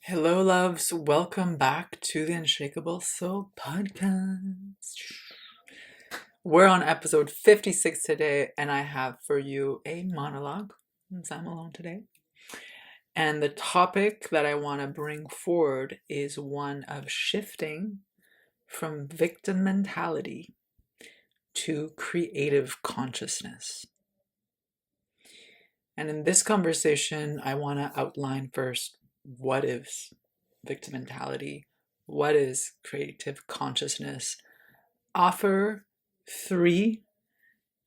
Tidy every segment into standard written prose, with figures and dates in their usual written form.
Hello, loves. Welcome back to the Unshakable Soul podcast. We're on episode 56 today, and I have for you a monologue since I'm alone today. And the topic that I want to bring forward is one of shifting from victim mentality to creative consciousness. And in this conversation, I want to outline first what is victim mentality, what is creative consciousness, offer 3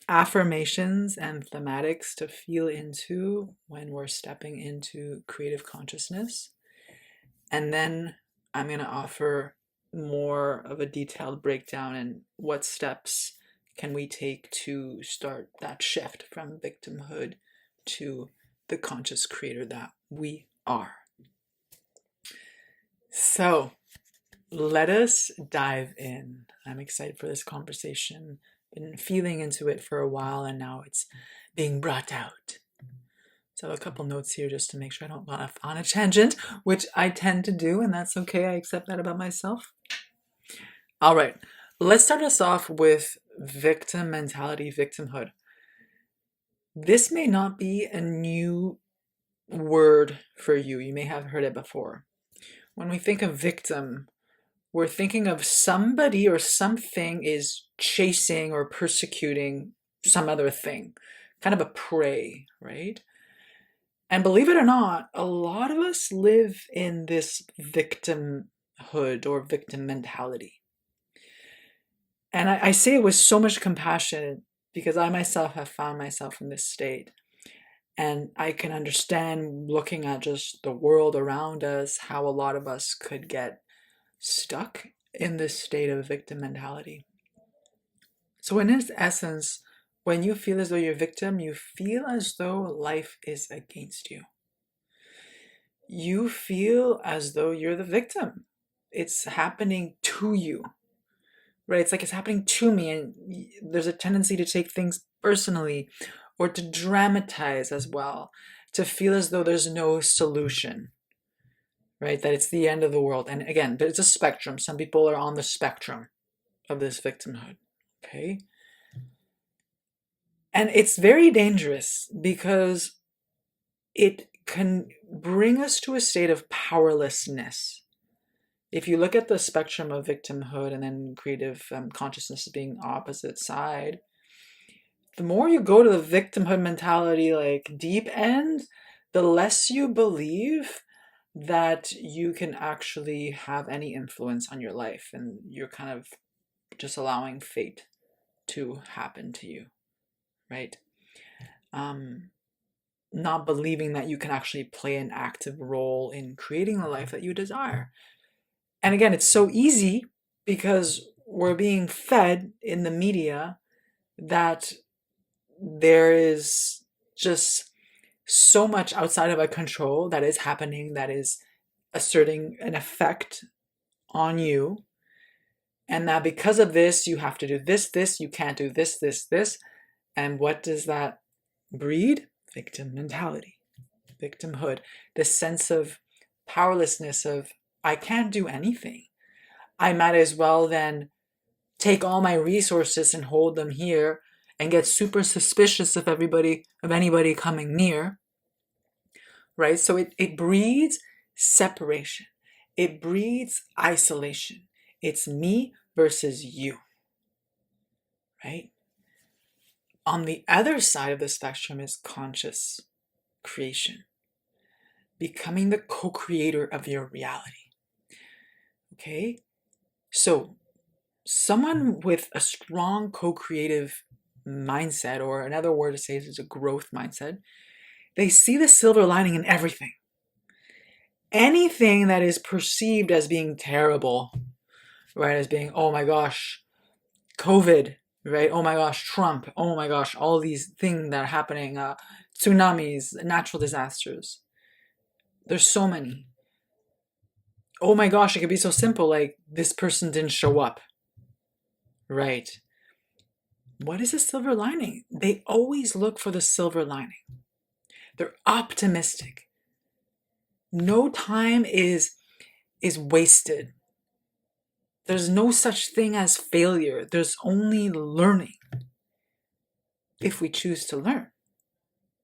affirmations and thematics to feel into when we're stepping into creative consciousness. And then I'm going to offer more of a detailed breakdown and what steps can we take to start that shift from victimhood to the conscious creator that we are. So let us dive in. I'm excited for this conversation. Been feeling into it for a while and now it's being brought out. So a couple notes here just to make sure I don't go off on a tangent, which I tend to do, and that's okay. I accept that about myself. All right, let's start us off with victim mentality, victimhood. This may not be a new word for you. You may have heard it before. When we think of victim, we're thinking of somebody or something is chasing or persecuting some other thing, kind of a prey, right? And believe it or not, a lot of us live in this victimhood or victim mentality. And I say it with so much compassion because I myself have found myself in this state. And I can understand looking at just the world around us, how a lot of us could get stuck in this state of victim mentality. So in its essence, when you feel as though you're a victim, you feel as though life is against you. You feel as though you're the victim. It's happening to you, right? It's like it's happening to me, and there's a tendency to take things personally or to dramatize as well, to feel as though there's no solution, right? That it's the end of the world. And again, there's a spectrum. Some people are on the spectrum of this victimhood, okay? And it's very dangerous because it can bring us to a state of powerlessness. If you look at the spectrum of victimhood and then creative consciousness being opposite side, the more you go to the victimhood mentality, like deep end, the less you believe that you can actually have any influence on your life, and you're kind of just allowing fate to happen to you, right? Not believing that you can actually play an active role in creating the life that you desire. And again, it's so easy because we're being fed in the media that there is just so much outside of our control that is happening, that is asserting an effect on you. And that because of this, you have to do this, you can't do this. And what does that breed? Victim mentality, victimhood, this sense of powerlessness of, I can't do anything. I might as well then take all my resources and hold them here and get super suspicious of anybody coming near, right? So it breeds separation. It breeds isolation. It's me versus you, right? On the other side of the spectrum is conscious creation, becoming the co-creator of your reality. Okay? So, someone with a strong co-creative mindset, or another word to say is a growth mindset, they see the silver lining in everything. Anything that is perceived as being terrible, right? As being, oh my gosh, COVID, right? Oh my gosh, Trump. Oh my gosh, all these things that are happening, tsunamis, natural disasters. There's so many. Oh my gosh, it could be so simple, like this person didn't show up, right? What is the silver lining? They always look for the silver lining. They're optimistic. No time is wasted. There's no such thing as failure. There's only learning if we choose to learn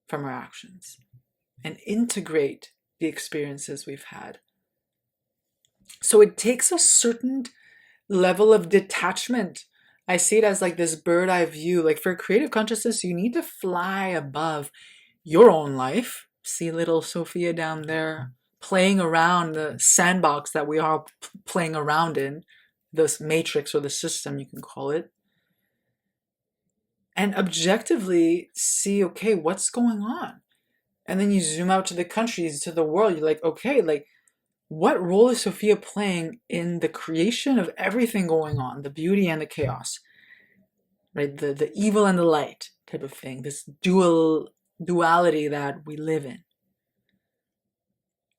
from our actions and integrate the experiences we've had. So it takes a certain level of detachment. I see it as like this bird eye view. Like for creative consciousness, you need to fly above your own life. See little Sophia down there playing around the sandbox that we are playing around in, this matrix or the system, you can call it. And objectively see, okay, what's going on? And then you zoom out to the countries, to the world. You're like, okay, like, what role is Sophia playing in the creation of everything going on, the beauty and the chaos, right? The evil and the light type of thing, this duality that we live in.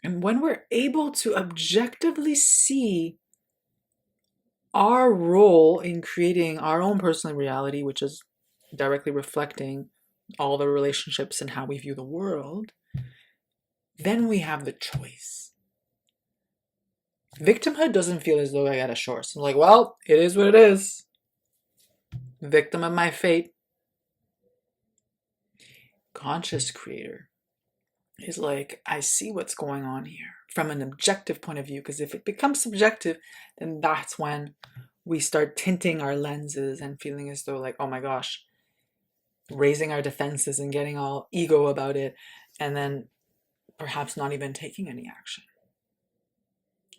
And when we're able to objectively see our role in creating our own personal reality, which is directly reflecting all the relationships and how we view the world, then we have the choice. Victimhood doesn't feel as though I got a choice. I'm like, well, it is what it is. Victim of my fate. Conscious creator is like, I see what's going on here from an objective point of view, because if it becomes subjective, then that's when we start tinting our lenses and feeling as though like, oh my gosh, raising our defenses and getting all ego about it, and then perhaps not even taking any action.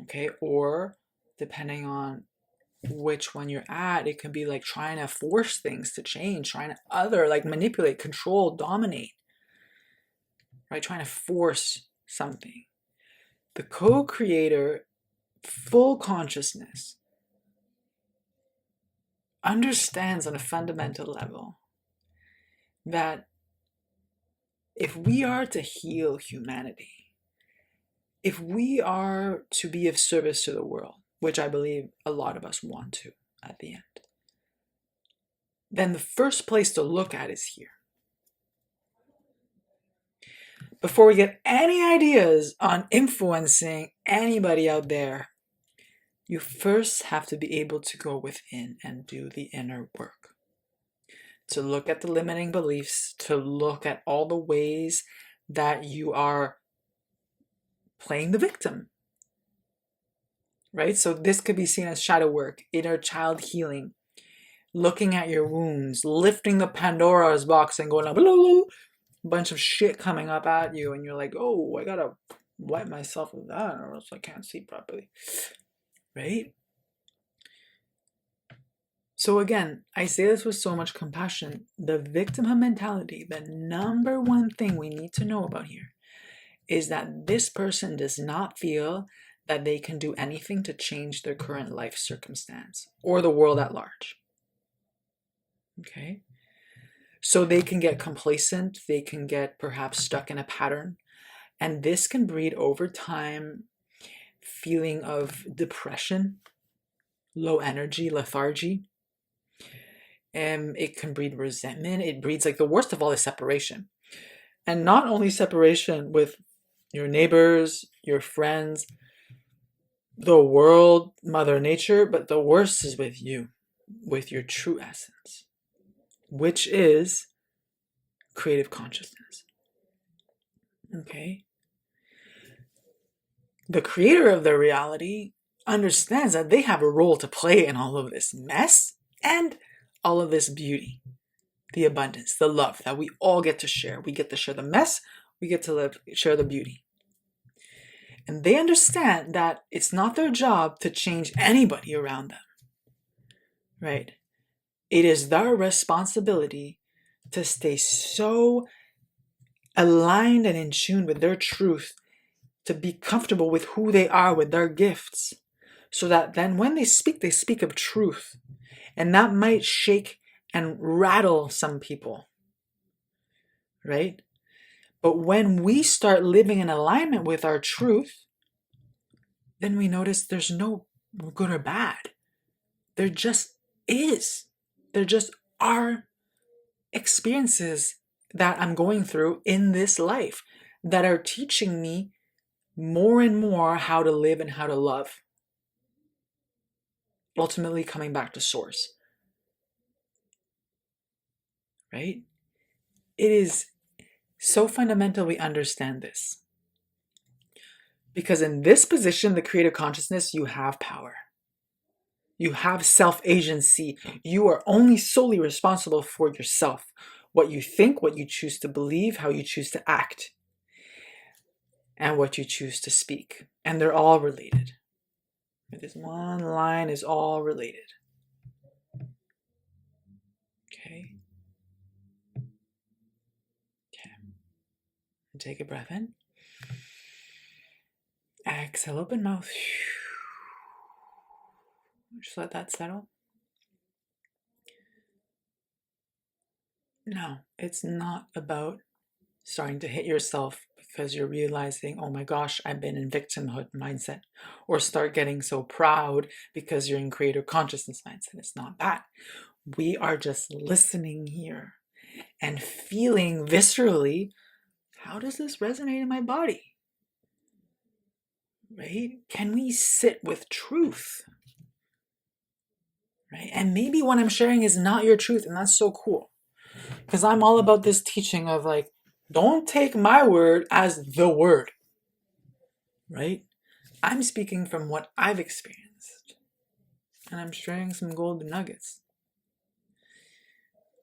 Okay, or depending on which one you're at, it could be like trying to force things to change, trying to like manipulate, control, dominate, right? Trying to force something. The co-creator, full consciousness, understands on a fundamental level that if we are to heal humanity, if we are to be of service to the world, which I believe a lot of us want to at the end, then the first place to look at is here. Before we get any ideas on influencing anybody out there, you first have to be able to go within and do the inner work. To look at the limiting beliefs, to look at all the ways that you are playing the victim. Right? So this could be seen as shadow work, inner child healing, looking at your wounds, lifting the Pandora's box and going, blah, blah, blah, bunch of shit coming up at you, and you're like, oh, I gotta wipe myself with that or else I can't see properly. Right? So again, I say this with so much compassion. The victimhood mentality, the number one thing we need to know about here is that this person does not feel that they can do anything to change their current life circumstance or the world at large. Okay? So they can get complacent, they can get perhaps stuck in a pattern, and this can breed over time feeling of depression, low energy, lethargy. And it can breed resentment. It breeds, like, the worst of all is separation. And not only separation with your neighbors, your friends, the world, Mother Nature, but the worst is with you, with your true essence, which is creative consciousness. Okay? The creator of the reality understands that they have a role to play in all of this mess and all of this beauty, the abundance, the love that we all get to share. We get to share the mess, we get to share the beauty. And they understand that it's not their job to change anybody around them, right? It is their responsibility to stay so aligned and in tune with their truth, to be comfortable with who they are, with their gifts, so that then when they speak of truth. And that might shake and rattle some people, right? But when we start living in alignment with our truth, then we notice there's no good or bad. There just is. There just are experiences that I'm going through in this life that are teaching me more and more how to live and how to love. Ultimately coming back to source, right? It is so fundamental we understand this. Because in this position, the creative consciousness, you have power. You have self-agency. You are only solely responsible for yourself. What you think, what you choose to believe, how you choose to act, and what you choose to speak. And they're all related. This one line is all related. Okay. And take a breath in. Exhale, open mouth. Just let that settle. No, it's not about starting to hit yourself because you're realizing, oh my gosh, I've been in victimhood mindset, or start getting so proud because you're in creator consciousness mindset. It's not that. We are just listening here and feeling viscerally, how does this resonate in my body? Right? Can we sit with truth? Right? And maybe what I'm sharing is not your truth, and that's so cool. Because I'm all about this teaching of like, don't take my word as the word. Right? I'm speaking from what I've experienced. And I'm sharing some golden nuggets.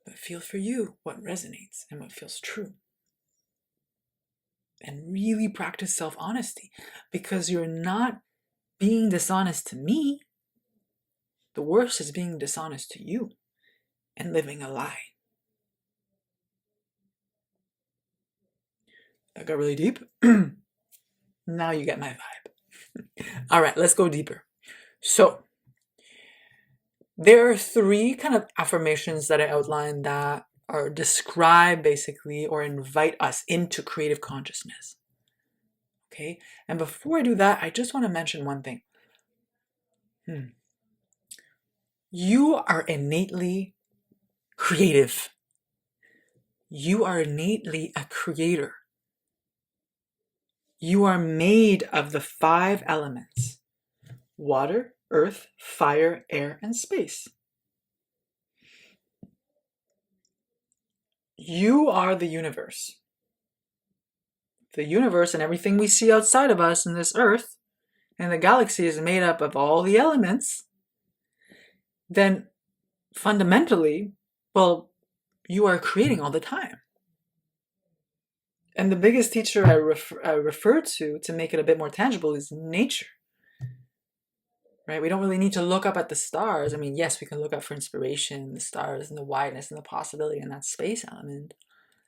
But feel for you what resonates and what feels true. And really practice self-honesty. Because you're not being dishonest to me. The worst is being dishonest to you and living a lie. That got really deep. Now you get my vibe. All right, let's go deeper. So, there are 3 kind of affirmations that I outlined that are describe basically or invite us into creative consciousness. Okay? And before I do that, I just want to mention one thing. You are innately creative. You are innately a creator. You are made of the 5 elements: water, earth, fire, air, and space. You are the universe. The universe and everything we see outside of us in this earth and the galaxy is made up of all the elements. Then fundamentally, well, you are creating all the time. And the biggest teacher I refer to make it a bit more tangible is nature. Right? We don't really need to look up at the stars. I mean, yes, we can look up for inspiration, the stars and the wideness and the possibility and that space element,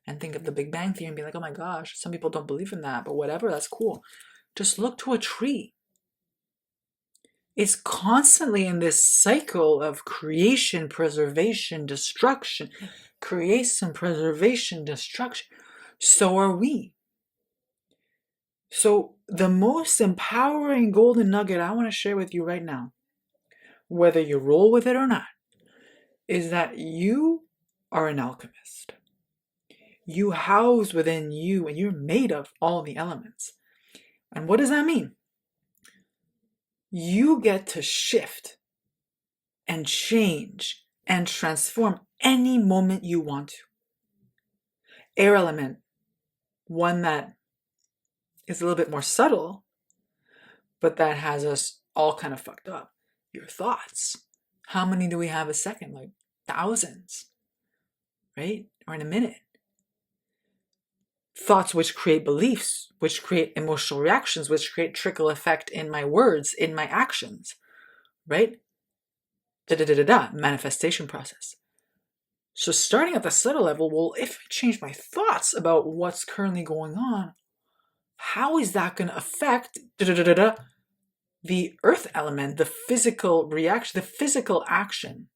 and think of the Big Bang Theory and be like, oh my gosh, some people don't believe in that, but whatever, that's cool. Just look to a tree. It's constantly in this cycle of creation, preservation, destruction. Creation, preservation, destruction. So are we. So the most empowering golden nugget I want to share with you right now, whether you roll with it or not, is that you are an alchemist. You house within you, and you're made of all the elements. And what does that mean? You get to shift and change and transform any moment you want to. Air element, one that is a little bit more subtle, but that has us all kind of fucked up. Your thoughts. How many do we have a second? Like thousands, right? Or in a minute. Thoughts which create beliefs, which create emotional reactions, which create trickle effect in my words, in my actions, right? Manifestation process. So starting at the subtle level, well, if I change my thoughts about what's currently going on, how is that going to affect the earth element, the physical reaction, the physical action?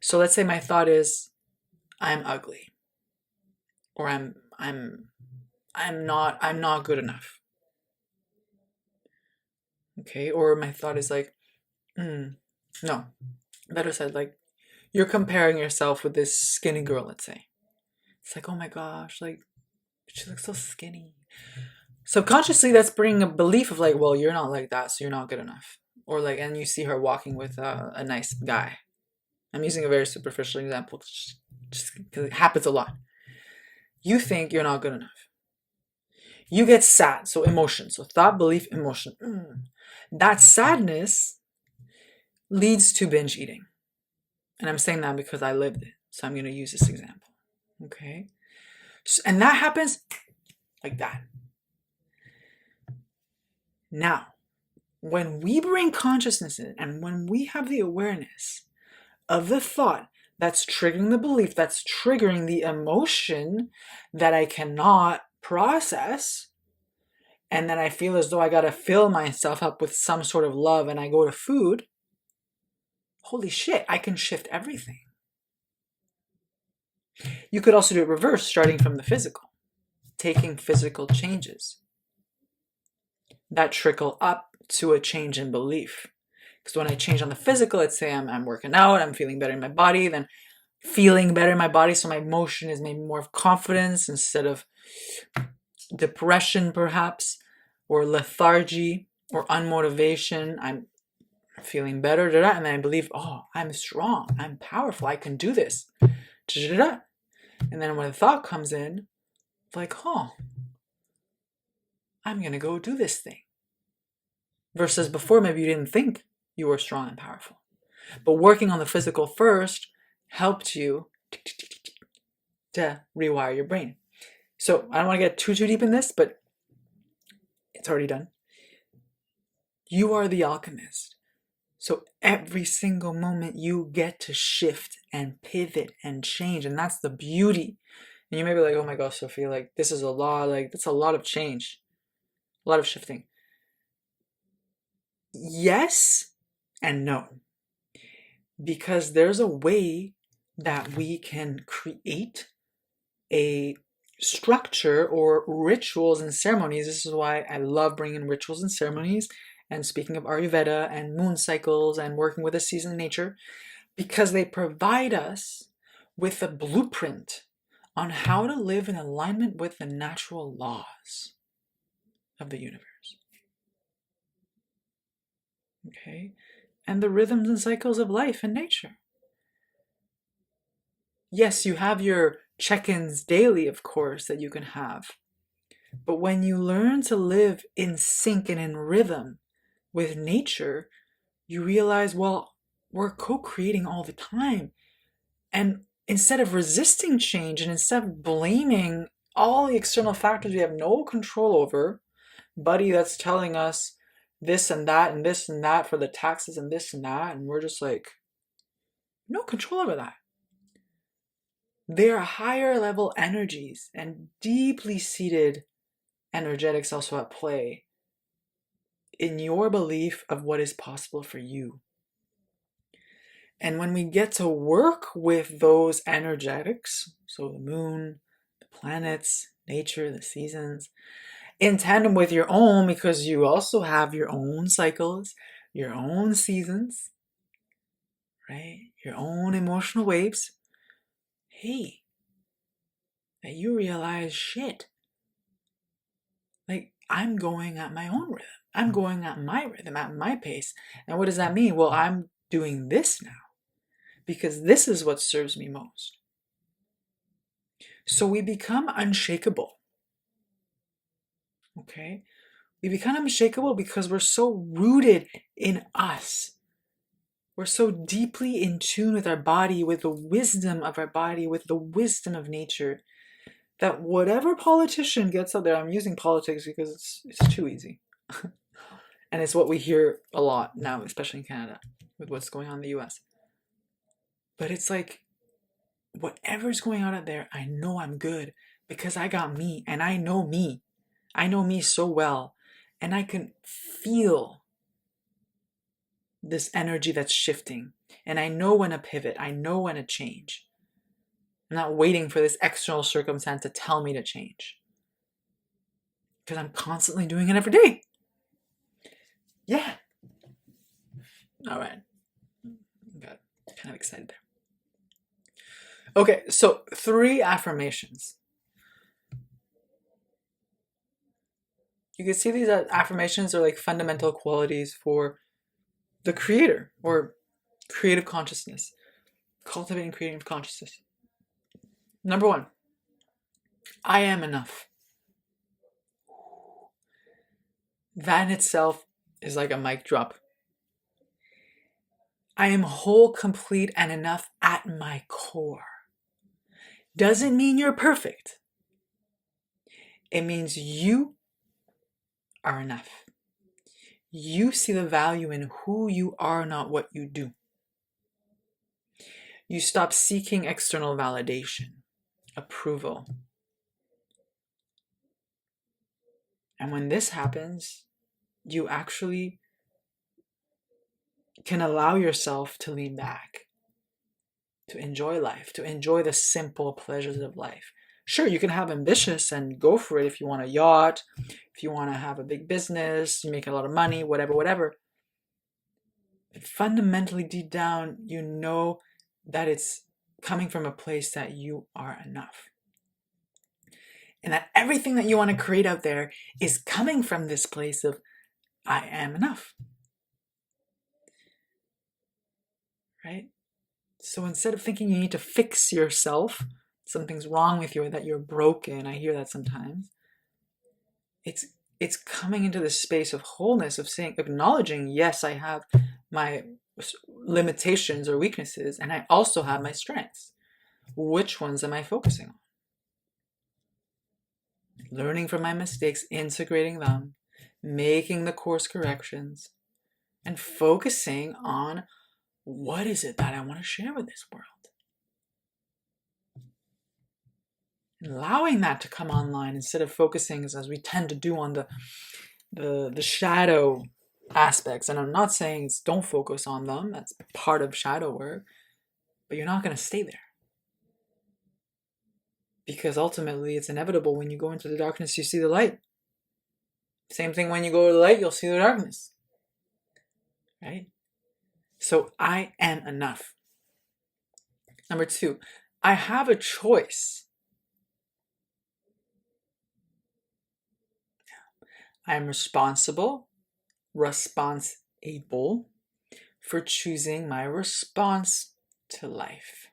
So let's say my thought is, I'm ugly, or I'm not good enough. Okay, or my thought is like, no, better said, like, you're comparing yourself with this skinny girl, let's say. It's like, oh my gosh, like, she looks so skinny. Subconsciously, that's bringing a belief of like, well, you're not like that, so you're not good enough. Or like, and you see her walking with a nice guy. I'm using a very superficial example just because it happens a lot. You think you're not good enough. You get sad, so emotion. So thought, belief, emotion. That sadness leads to binge eating. And I'm saying that because I lived it. So I'm going to use this example. Okay? And that happens like that. Now, when we bring consciousness in and when we have the awareness of the thought that's triggering the belief, that's triggering the emotion that I cannot process, and then I feel as though I gotta fill myself up with some sort of love and I go to food, holy shit, I can shift everything. You could also do it reverse, starting from the physical, taking physical changes that trickle up to a change in belief. Because when I change on the physical, let's say I'm working out, I'm feeling better in my body, then feeling better in my body, so my emotion is maybe more of confidence instead of depression perhaps, or lethargy, or unmotivation. I'm feeling better, and then I believe, oh, I'm strong, I'm powerful, I can do this. And then when the thought comes in, like, oh, I'm gonna go do this thing. Versus before, maybe you didn't think you were strong and powerful. But working on the physical first helped you to rewire your brain. So I don't want to get too deep in this, but it's already done. You are the alchemist. So every single moment you get to shift and pivot and change. And that's the beauty. And you may be like, oh my gosh, Sophie, like this is a lot, like that's a lot of change, a lot of shifting. Yes and no. Because there's a way that we can create a structure or rituals and ceremonies. This is why I love bringing rituals and ceremonies. And speaking of Ayurveda and moon cycles and working with the season of nature, because they provide us with a blueprint on how to live in alignment with the natural laws of the universe. Okay? And the rhythms and cycles of life and nature. Yes, you have your check-ins daily, of course, that you can have. But when you learn to live in sync and in rhythm with nature, you realize, well, we're co-creating all the time. And instead of resisting change and instead of blaming all the external factors we have no control over, buddy that's telling us this and that and this and that for the taxes and this and that, and we're just like, no control over that. There are higher level energies and deeply seated energetics also at play in your belief of what is possible for you. And when we get to work with those energetics, so the moon, the planets, nature, the seasons, in tandem with your own, because you also have your own cycles, your own seasons, right? Your own emotional waves. Hey, that you realize, shit, like I'm going at my own rhythm. I'm going at my rhythm, at my pace. And what does that mean? Well, I'm doing this now because this is what serves me most. So we become unshakable. Okay? We become unshakable because we're so rooted in us. We're so deeply in tune with our body, with the wisdom of our body, with the wisdom of nature, that whatever politician gets out there, I'm using politics because it's too easy. And it's what we hear a lot now, especially in Canada, with what's going on in the US. But it's like, whatever's going on out there, I know I'm good because I got me and I know me. I know me so well. And I can feel this energy that's shifting. And I know when to pivot. I know when to change. I'm not waiting for this external circumstance to tell me to change. Because I'm constantly doing it every day. Yeah. All right. Got kind of excited there. Okay, so 3 affirmations. you can see these affirmations are like fundamental qualities for the creator or creative consciousness, cultivating creative consciousness. Number 1, I am enough. That in itself is like a mic drop. I am whole, complete, and enough at my core. Doesn't mean you're perfect. It means you are enough. You see the value in who you are, not what you do. You stop seeking external validation, approval. And when this happens, you actually can allow yourself to lean back, to enjoy life, to enjoy the simple pleasures of life. Sure, you can have ambitious and go for it if you want a yacht, if you want to have a big business, you make a lot of money, whatever. But fundamentally, deep down, you know that it's coming from a place that you are enough. And that everything that you want to create out there is coming from this place of, I am enough. Right? So instead of thinking you need to fix yourself, something's wrong with you or that you're broken, I hear that sometimes, it's coming into this space of wholeness, of saying, acknowledging, yes, I have my limitations or weaknesses, and I also have my strengths. Which ones am I focusing on? Learning from my mistakes, integrating them, making the course corrections, and focusing on what is it that I want to share with this world. Allowing that to come online instead of focusing, as we tend to do, on the shadow aspects. And I'm not saying don't focus on them. That's part of shadow work. But you're not going to stay there. Because ultimately, it's inevitable. When you go into the darkness, you see the light. Same thing when you go to the light, you'll see the darkness. Right? So I am enough. Number 2, I have a choice. I am responsible for choosing my response to life.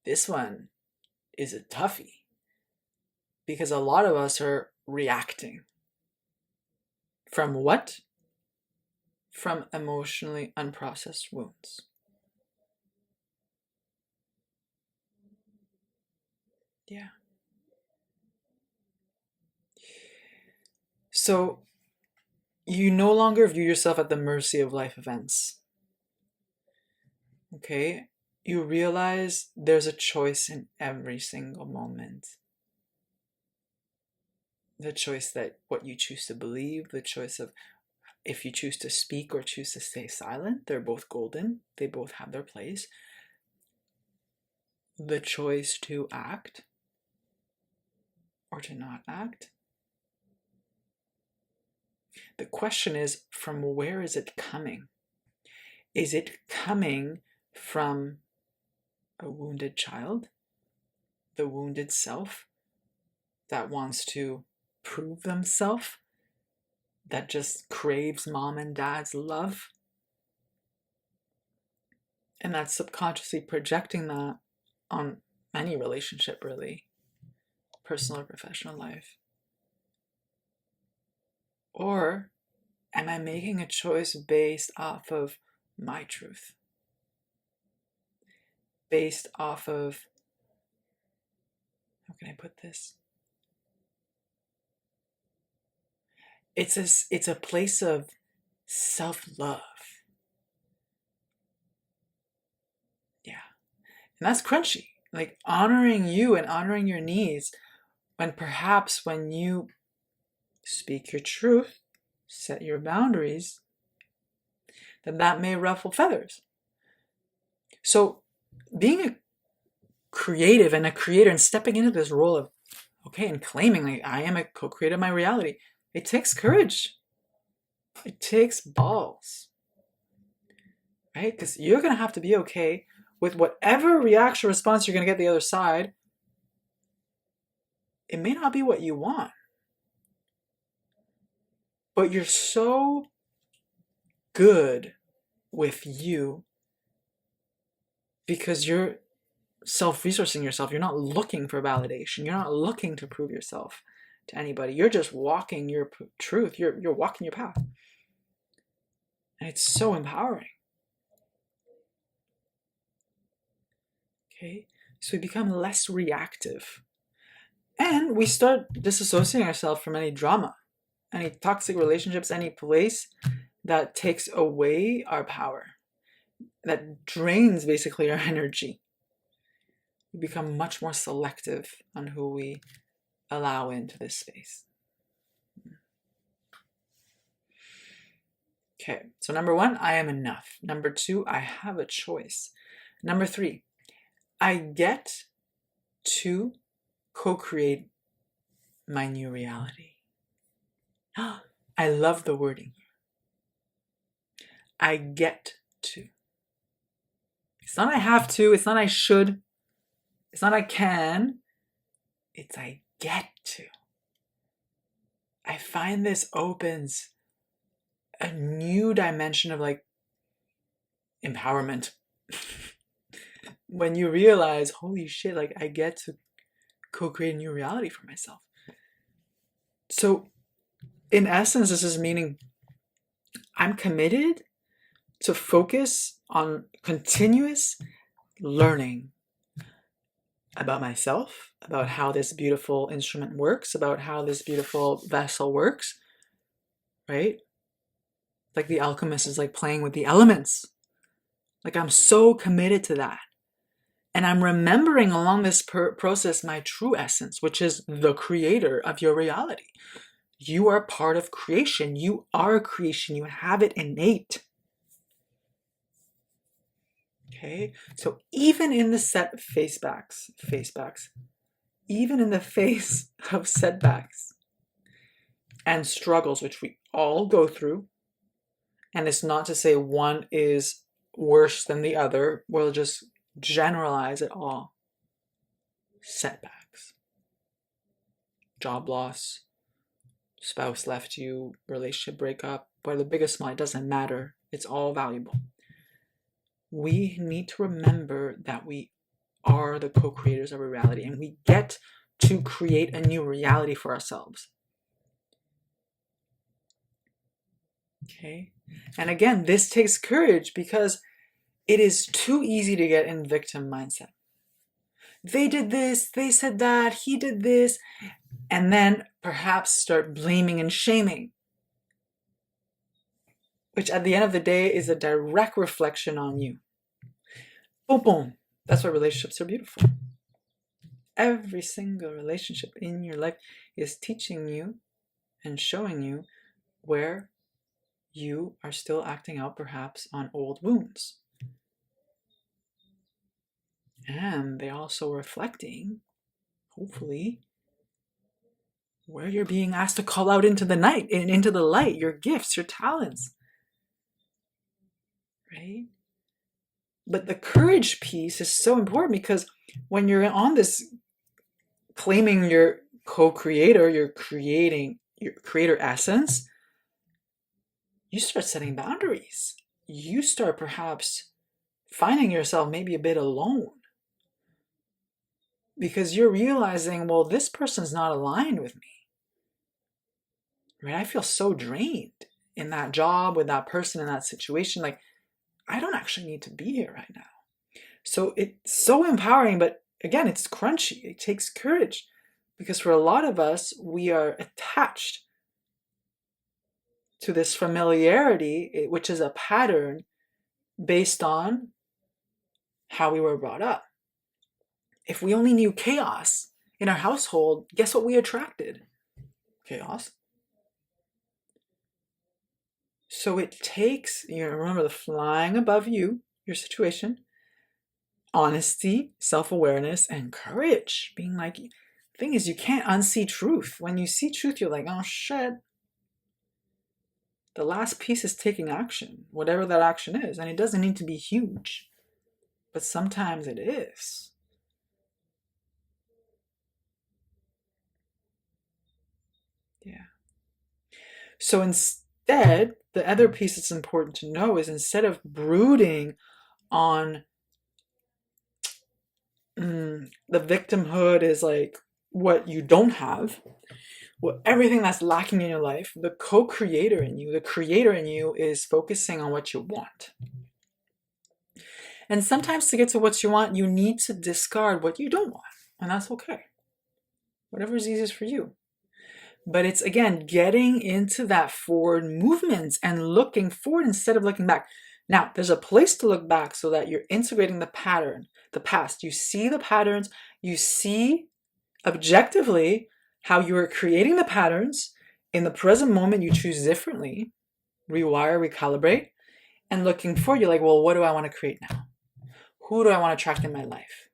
This one is a toughie because a lot of us are reacting. From what? From emotionally unprocessed wounds. Yeah. So you no longer view yourself at the mercy of life events. Okay? You realize there's a choice in every single moment. The choice that what you choose to believe, the choice of if you choose to speak or choose to stay silent, they're both golden. They both have their place. The choice to act or to not act. The question is, from where is it coming? Is it coming from a wounded child, the wounded self that wants to prove themselves, that just craves mom and dad's love, and that's subconsciously projecting that on any relationship, really, personal or professional life? Or am I making a choice based off of my truth? Based off of, how can I put this? It's a place of self-love. Yeah. And that's crunchy. Like honoring you and honoring your needs when perhaps when you speak your truth, set your boundaries, then that may ruffle feathers. So being a creative and a creator and stepping into this role of, okay, and claiming like I am a co-creator of my reality, it takes courage. It takes balls. Right? Because you're going to have to be okay with whatever reaction or response you're going to get the other side. It may not be what you want. But you're so good with you because you're self-resourcing yourself. You're not looking for validation. You're not looking to prove yourself to anybody. You're just walking your truth. You're walking your path. And it's so empowering. Okay? So we become less reactive. And we start disassociating ourselves from any drama, any toxic relationships, any place that takes away our power, that drains basically our energy. We become much more selective on who we allow into this space. Okay, so number 1, I am enough. Number 2, I have a choice. Number 3, I get to co-create my new reality. I love the wording. I get to. It's not I have to, it's not I should, it's not I can, it's I get to. I find this opens a new dimension of like empowerment. When you realize, holy shit, like I get to co-create a new reality for myself. So in essence, this is meaning I'm committed to focus on continuous learning about myself, about how this beautiful instrument works, about how this beautiful vessel works, right? Like the alchemist is like playing with the elements. Like I'm so committed to that. And I'm remembering along this process my true essence, which is the creator of your reality. You are part of creation. You are creation. You have it innate. Okay? So even in the facebacks, even in the face of setbacks and struggles, which we all go through, and it's not to say one is worse than the other, we'll just generalize it all. Setbacks, job loss, spouse left you, relationship breakup, whether big or small, it doesn't matter. It's all valuable. We need to remember that we are the co-creators of a reality and we get to create a new reality for ourselves. Okay? And again, this takes courage because it is too easy to get in victim mindset. They did this, they said that, he did this, and then perhaps start blaming and shaming, which at the end of the day is a direct reflection on you. Boom, boom. That's why relationships are beautiful. Every single relationship in your life is teaching you and showing you where you are still acting out perhaps on old wounds. And they're also reflecting, hopefully, where you're being asked to call out into the night, into the light, your gifts, your talents. Right? But the courage piece is so important because when you're on this claiming your co-creator, you're creating your creator essence, you start setting boundaries. You start perhaps finding yourself maybe a bit alone because you're realizing, well, this person's not aligned with me. Right? I feel so drained in that job, with that person, in that situation. Like, I don't actually need to be here right now. So it's so empowering, but again, it's crunchy. It takes courage because for a lot of us, we are attached to this familiarity, which is a pattern based on how we were brought up. If we only knew chaos in our household, guess what we attracted? Chaos. So it takes, remember the flying above you, your situation, honesty, self-awareness, and courage. Being like, the thing is, you can't unsee truth. When you see truth, you're like, oh shit. The last piece is taking action, whatever that action is. And it doesn't need to be huge, but sometimes it is. Yeah. So instead, the other piece that's important to know is instead of brooding on the victimhood is like what you don't have, what everything that's lacking in your life, the co-creator in you, the creator in you is focusing on what you want. And sometimes to get to what you want, you need to discard what you don't want. And that's okay. Whatever is easiest for you. But it's, again, getting into that forward movement and looking forward instead of looking back. Now, there's a place to look back so that you're integrating the pattern, the past. You see the patterns. You see objectively how you are creating the patterns. In the present moment, you choose differently. Rewire, recalibrate. And looking forward, you're like, well, what do I want to create now? Who do I want to attract in my life?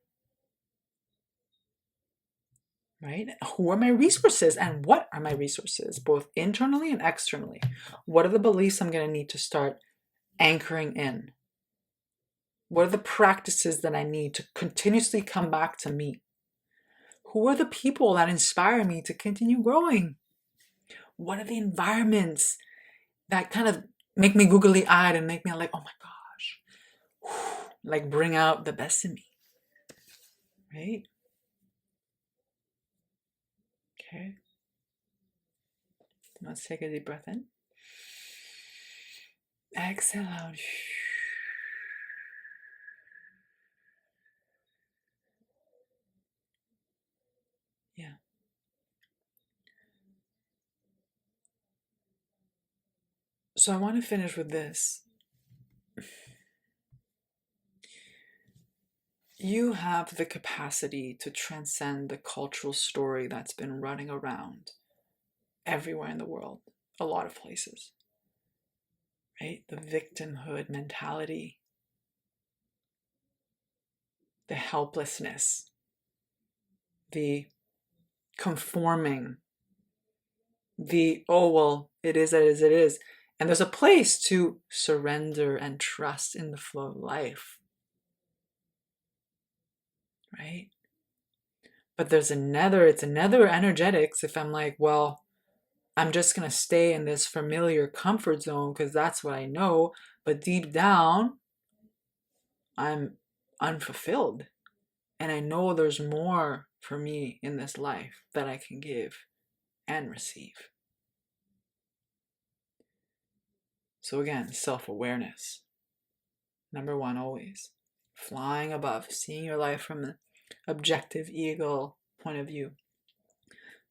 Right? Who are my resources and what are my resources, both internally and externally? What are the beliefs I'm going to need to start anchoring in? What are the practices that I need to continuously come back to me? Who are the people that inspire me to continue growing? What are the environments that kind of make me googly eyed and make me like, oh my gosh, like bring out the best in me, right? Okay. Let's take a deep breath in. Exhale out. Yeah. So I want to finish with this. You have the capacity to transcend the cultural story that's been running around everywhere in the world, a lot of places, right? The victimhood mentality, the helplessness, the conforming, the, oh, well, it is as it is. And there's a place to surrender and trust in the flow of life, right? But it's another energetics if I'm like, well, I'm just going to stay in this familiar comfort zone because that's what I know. But deep down, I'm unfulfilled. And I know there's more for me in this life that I can give and receive. So again, self-awareness. Number one, always. Flying above, seeing your life from an objective eagle point of view.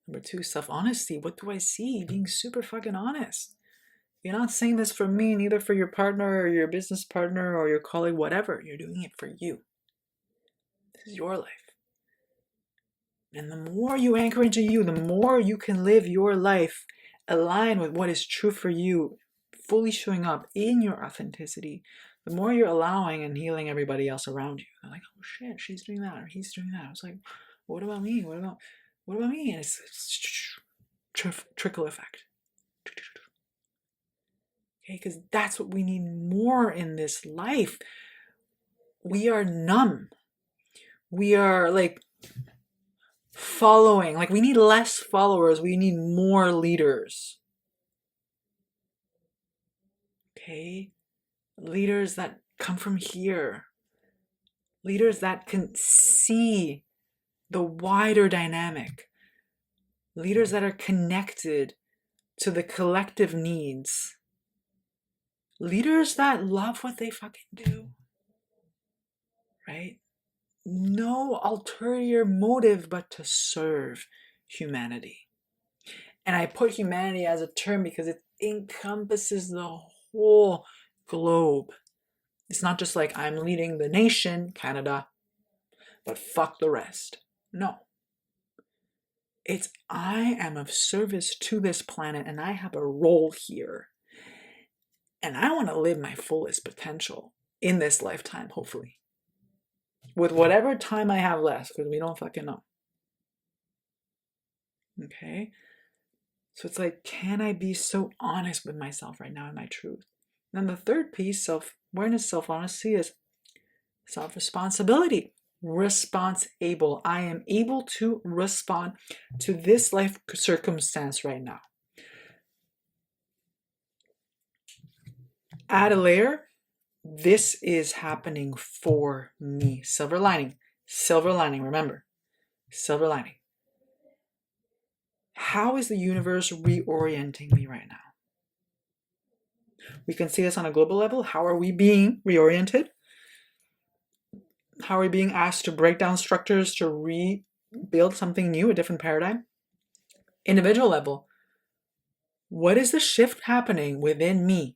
Number two, self-honesty. What do I see? Being super fucking honest. You're not saying this for me, neither for your partner or your business partner or your colleague, whatever. You're doing it for you. This is your life. And the more you anchor into you, the more you can live your life aligned with what is true for you, fully showing up in your authenticity, the more you're allowing and healing everybody else around you. They're like, oh shit, she's doing that or he's doing that. I was like, what about me? What about me? And it's trickle effect. Okay, because that's what we need more in this life. We are numb. We are like following. Like we need less followers. We need more leaders. Okay? Leaders that come from here. Leaders that can see the wider dynamic. Leaders that are connected to the collective needs. Leaders that love what they fucking do. Right? No ulterior motive but to serve humanity. And I put humanity as a term because it encompasses the whole globe. It's not just like I'm leading the nation, Canada, but fuck the rest. No. It's I am of service to this planet and I have a role here. And I want to live my fullest potential in this lifetime, hopefully. With whatever time I have left, because we don't fucking know. Okay? So it's like, can I be so honest with myself right now in my truth? And then the third piece, self-awareness, self-honesty, is self-responsibility. Responsible. I am able to respond to this life circumstance right now. Add a layer. This is happening for me. Silver lining. Silver lining, remember. Silver lining. How is the universe reorienting me right now? We can see this on a global level. How are we being reoriented? How are we being asked to break down structures to rebuild something new, a different paradigm? Individual level. What is the shift happening within me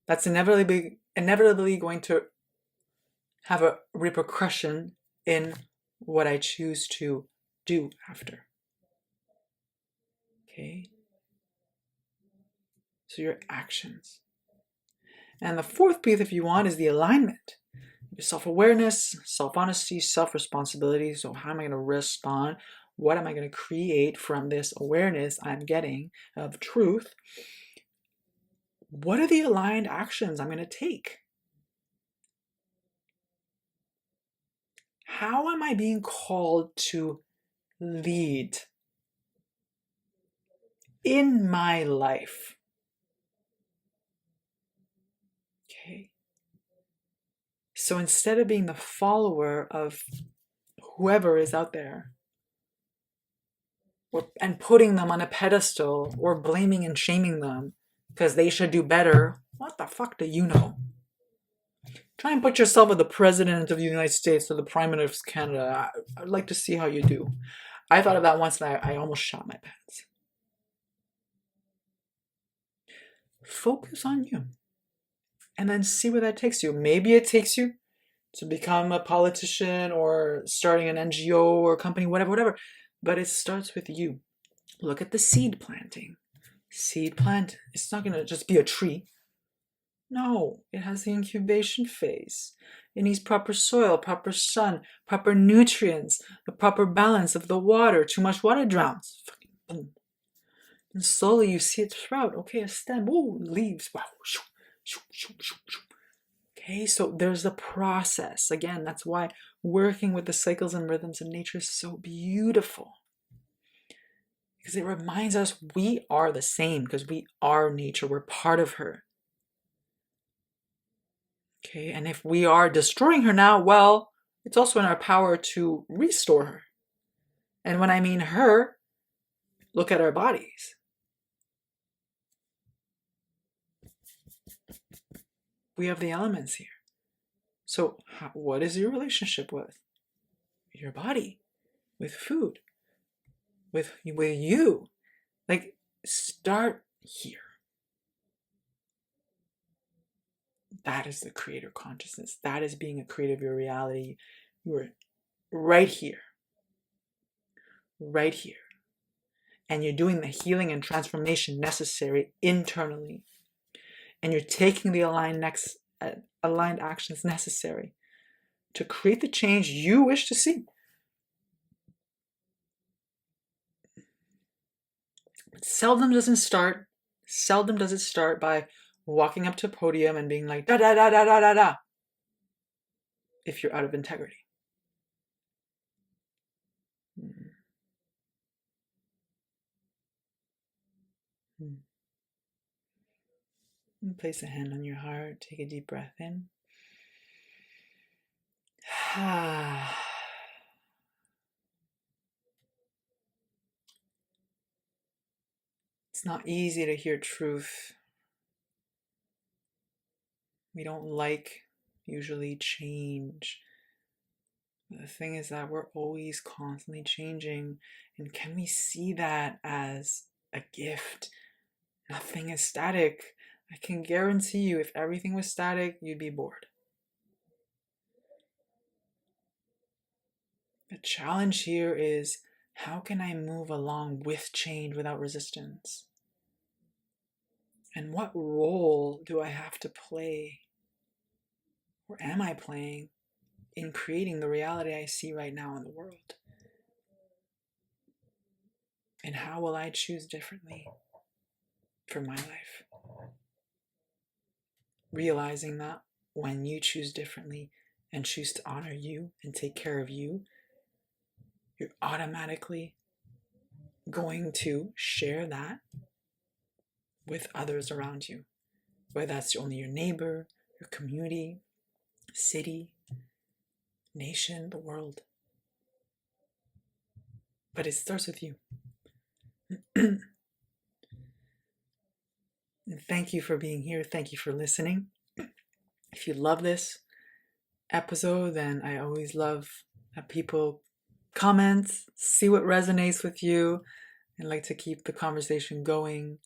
that's inevitably going to have a repercussion in what I choose to do after? Okay? So your actions. And the fourth piece, if you want, is the alignment. Your self-awareness, self-honesty, self-responsibility. So how am I going to respond? What am I going to create from this awareness I'm getting of truth? What are the aligned actions I'm going to take? How am I being called to lead in my life? Okay. So instead of being the follower of whoever is out there, and putting them on a pedestal or blaming and shaming them because they should do better, what the fuck do you know? Try and put yourself as the president of the United States or the prime minister of Canada. I'd like to see how you do. I thought of that once and I almost shot my pants. Focus on you and then see where that takes you. Maybe it takes you to become a politician or starting an NGO or company, whatever. But it starts with you. Look at the seed planting. Seed plant, it's not going to just be a tree. No, it has the incubation phase. It needs proper soil, proper sun, proper nutrients, the proper balance of the water. Too much water drowns. Fucking boom. And slowly you see it sprout. Okay, a stem. Ooh, leaves. Wow. Okay, so there's a process. Again, that's why working with the cycles and rhythms of nature is so beautiful. Because it reminds us we are the same, because we are nature. We're part of her. Okay, and if we are destroying her now, well, it's also in our power to restore her. And when I mean her, look at our bodies. We have the elements here. So what is your relationship with your body, with food, with you? Like, start here. That is the creator consciousness. That is being a creator of your reality. You are right here. Right here. And you're doing the healing and transformation necessary internally. And you're taking the aligned actions necessary to create the change you wish to see. Seldom does it start by walking up to a podium and being like, da da da da da da da, if you're out of integrity. Place a hand on your heart. Take a deep breath in. It's not easy to hear truth. We don't like usually change. The thing is that we're always constantly changing. And can we see that as a gift? Nothing is static. I can guarantee you, if everything was static, you'd be bored. The challenge here is, how can I move along with change without resistance? And what role do I have to play, or am I playing, in creating the reality I see right now in the world? And how will I choose differently for my life? Realizing that when you choose differently and choose to honor you and take care of you, you're automatically going to share that with others around you. whether that's only your neighbor, your community, city, nation, the world. But it starts with you. And thank you for being here. Thank you for listening. If you love this episode, then I always love that people comment, see what resonates with you, and like to keep the conversation going.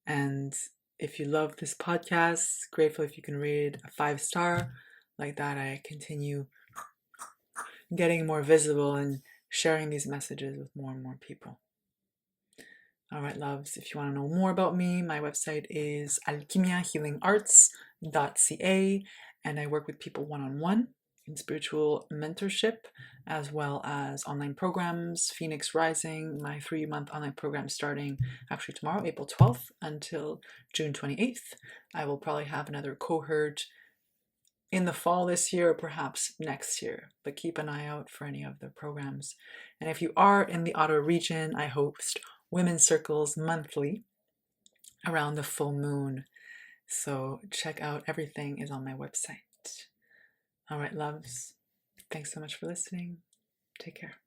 And if you love this podcast, grateful if you can rate it a 5-star. Like that, I continue getting more visible and sharing these messages with more and more people. All right, loves, if you want to know more about me, my website is alchemiahealingarts.ca, and I work with people one-on-one in spiritual mentorship, as well as online programs. Phoenix Rising, my 3-month online program starting actually tomorrow, April 12th, until June 28th. I will probably have another cohort in the fall this year or perhaps next year, but keep an eye out for any of the programs. And if you are in the Ottawa region, I host women's circles monthly around the full moon. So check out, everything is on my website. All right, loves. Thanks so much for listening. Take care.